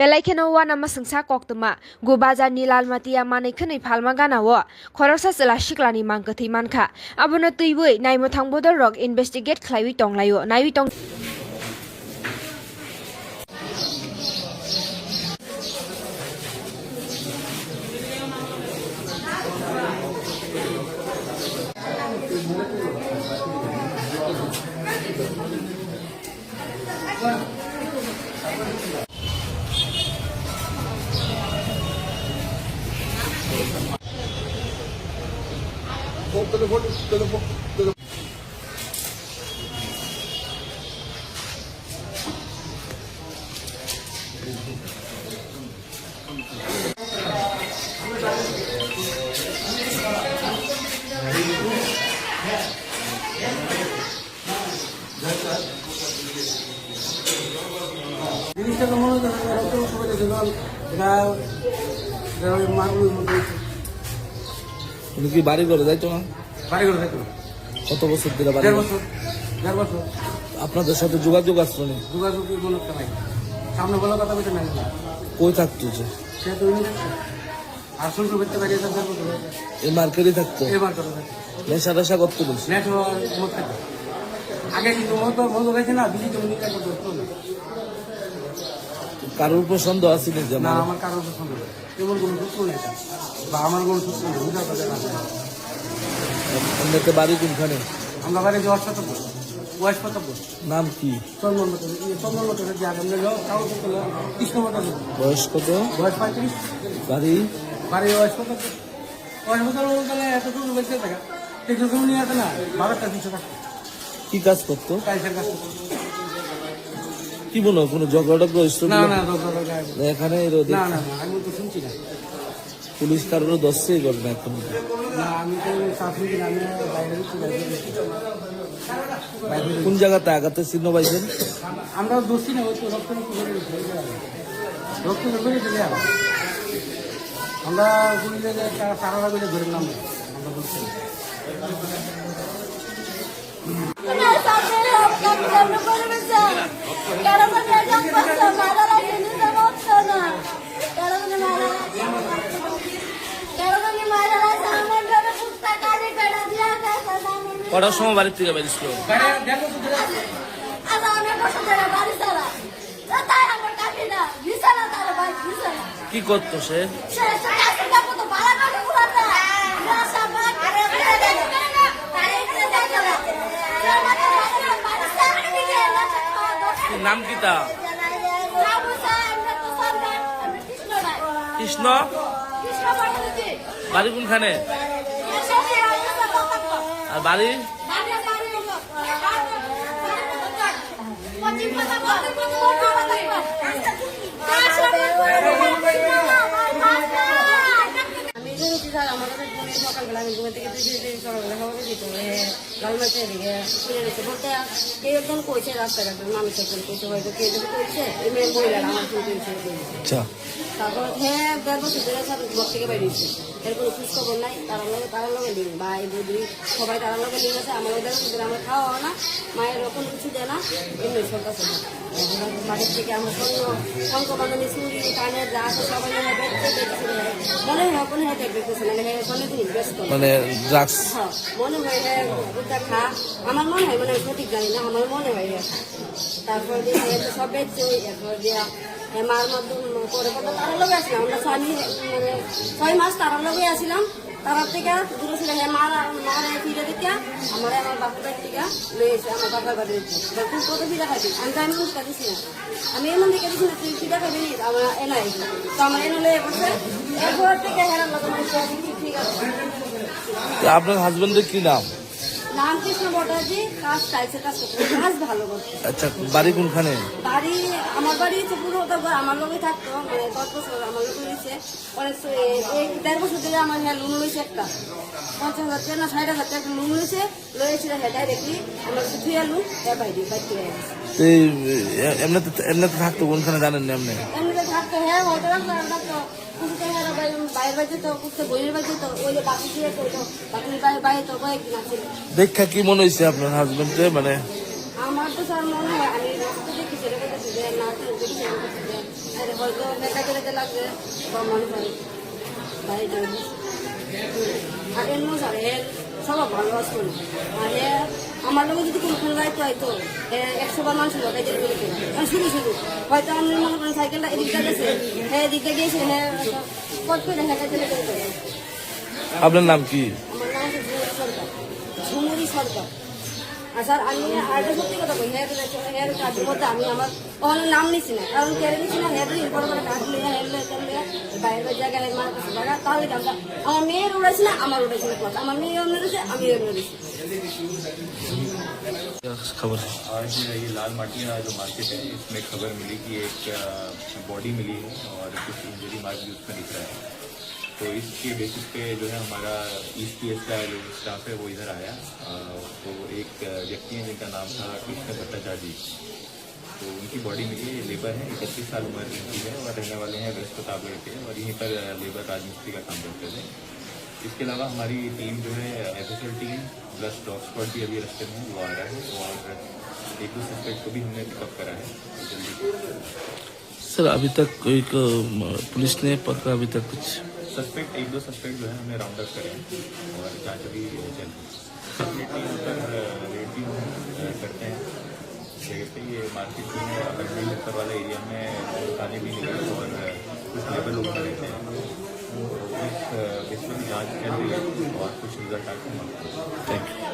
Belaikheno wa nama sengsa koktuma gubaja nilal matia manai khani phalma ganawo khoroksa sela shiklani mangkathi mankha abono tuibui naimo thangbodor rok investigate khlaiwi tonglayo naiwi tong তুমি কি বাড়ি করে যাইতো না? বাড়ি করে যাইতো। কত বছর ধরে বাড়ি? 1.5 বছর। আপনাদের সাথে যোগাযোগ আসলো না? যোগাযোগের কোনো একটা নাই। সামনে বলা কথা বলতে নাই। কই থাকতো যে? সে তো উনি আর শুনতে করতে পারি এটা তো এই মার্কেটে থাকতো? এই মার্কেটে থাকতো। নেশা টেশা করতে বলছে? নেশা মদ খেতো। আগে কিন্তু মদ খাইছে না, বিড়ি তো উনি খাইতো না। কারোর উপর সন্দেহ আছে না? না, আমার কারোর উপর সন্দেহ নেই। তেমন কোনো সূত্র নেই বা আমার কোনো সূত্র নেই। বুঝা কথা না। আপনাদের বাড়ি কোনখানে? আমরা বাড়ি ওয়াশপাতাপুর। ওয়াশপাতাপুর। নাম কি? চন্দন মোটর যে আগে কাগজ কৃষ্ণ মোটর। বয়স কত? বয়স 35। বাড়ি? বাড়ি ওয়াশপাতাপুর। ওয়াশপাতাপুর বলতে এতটুকু বলতে থাকা টেকনিক্যাল নিয়ে আসে না, 12টা 200 টাকা। কি কাজ করতো? টাইসের কাজ করতো। কি বলো, কোনো ঝগড়া হয়েছিল? না, এখানে না, আমি তো শুনছি না। পুলিশ কারোর দশই করে না এখন? না, আমি তো শাশুড়ি আমি বাইরে। কোন জায়গাতে আঘাতে চিহ্ন পাইছেন? আমরা দোষী না, ওই তো রক্ত ধরে চলে যাবো। আমরা গুলিলে তারা গুলি ধরে নাম আমরা বলছি। কটার সময় বাড়ির থেকে বেরিয়েছিল? কি করতো সে? নাম কি তা? কৃষ্ণ? বাড়ি কোনখানে? আর বাড়ি? সকালবেলা আমি ঘুমে থেকে সকালবেলা খবর দিত লালমাটির দিকে ফিরে দিতে বলতে কেউ একজন কইছে রাস্তাঘাট মানুষের ফোন করছে, হয়তো কেউ যদি কইছে এই মেয়ে মহিলারা আমার ফোন করেছে। তারপর হ্যাঁ 1.5 বছর ধরে ঘর থেকে বেরিয়েছে, এর কোনো খোঁজ খবর নাই। তারার লগে দিন ভাই বুদ্ধি সবাই তারার লগে নিয়ে গেছে। আমার ওদের আমরা খাওয়া হয় না, মায়ের কোনো কিছু দেয় না, এমনি সরকার বাড়ির থেকে আমরা শঙ্খ বাঁধানি চুরি কানের যা আছে সবাই মনে হয় কোনো হ্যাঁ দেখতেছে মানে কোনো জিনিস ব্যস্ত মানে ড্রাগস মনে হয় হ্যাঁ ওটা খা। আমার মনে হয় মানে সঠিক জানি না, আমার মনে হয় তারপর দিয়ে সব বেচছে। এরপর দিয়ে মার মাধ্যম করে তারার লগে আসলাম আমরা স্বামী মানে 6 মাস তারার লগে আসলাম। তারার থেকে দূরে ছিল হ্যাঁ মার ফিরে দিতে আমার বাপের বাড়ি থেকে লয়ে এসে আমার বাবার বাড়ি তুই কত ফিরে খাবি? আমি তো আমি উস্কা দিছি না, আমি এমন দিকে দিছি না তুই ফিরে খাবি আমার এনাই তো আমার এনে লয়ে বসে এরপর থেকে হেরান লাগে ঠিক আছে। আপনার হাজবেন্ডের কি নাম? নাম কৃষ্ণ ভট্টাচার্য, কাজ টাইসের কাজ করতে, কাজ ভালো করতে। আচ্ছা, বাড়ি কোনখানে? বাড়ি আমার বাড়ি তো পুরো আমার লোকে থাকতো, মানে 10 বছর আমার লোক রয়েছে। অনেক 1.5 বছর ধরে আমার হ্যাঁ লোন রয়েছে একটা 50,000 টাকা না 60,000 টাকা লোন রয়েছে। লয়েছিল হ্যাঁ ডাইরেক্টলি আমার ছুটি লোন বাইরে বাইরে এমনিতে থাকতো কোনখানে জানেন না? এমনিতে থাকতো হ্যাঁ হয়তো থাকতো বাইরের বাড়িতে তো বইয়ের বাড়িতে তো ওই যে বাকি দিয়ে করতো বাকি বাইরে তো কয়েকদিন আছে। দেখা কি মনে হয়েছে আপনার হাজবেন্ডে? মানে আমার তো স্যার মনে হয় আমি দেখি সেটা না হয়তো মেকাকে যেতে লাগবে বা মানুষ তাই আগের নো স্যার এর সব ভালো আসতো আর আমার লোক যদি কোনো রাইতো হয়তো 100বার মানুষ লাগাইতে শুধু শুধু হয়তো আপনি মনে করেন সাইকেলটা এদিকটা গেছে হ্যাঁ এদিকটা গিয়েছে হ্যাঁ কত করে হেঁটে চলে যেতে আপনার নাম কি? আমার নাম হচ্ছে ঝুমুরি সরকার। ঝুমুরি সরকার। আর স্যার আমি আরেকটা সত্যি কথা বলি হেয়ার কাজের মধ্যে আমি আমার ওখানে নাম নিচ্ছি না কারণ কেড়ে নিচ্ছি না হেয়ার বড় বড় কাজ নিয়ে বাইরের জায়গায় মার কাছে জায়গা তাহলে আমরা আমার মেয়ের উড়াইছি না আমার উড়াইছি না আমার মেয়ে মেরেছে আমি মেরেছি क्या खबर है? आज ये लाल माटिया जो मार्केट है इसमें खबर मिली कि एक बॉडी मिली है और कुछ इंजरी मार्क भी उसमें दिख रहा है। तो इसके बेसिस पे जो है हमारा ईस्ट पीएस का जो स्टाफ है वो इधर आया। तो एक व्यक्ति है जिनका नाम था कृष्ण भट्टाचार्य जी। तो उनकी बॉडी मिली है, लेबर है, 31 साल उम्र इनकी है और रहने वाले हैं वेस्ट प्रतापगढ़ के और यहीं पर लेबर राजमिस्त्री का काम करते थे। इसके अलावा हमारी टीम जो है FSL team plus dog squad भी अभी रास्ते में वो आ रहा है और एक दो सस्पेक्ट को भी हमने पिकअप करा है जल्दी। सर अभी तक कोई पुलिस ने पकड़ा अभी तक कुछ? सस्पेक्ट एक दो सस्पेक्ट जो है हमने राउंड अप करे हैं और जांच अभी चल रही है। टीम पर रेड भी करते हैं जगह पे ये मार्केट में अगरबी ऊपर वाला एरिया में दुकानें भी मिली और कुछ लेबर लोग रहते हैं। इस जांच चल रही है और कुछ रिजल्ट आते हैं। Thank you.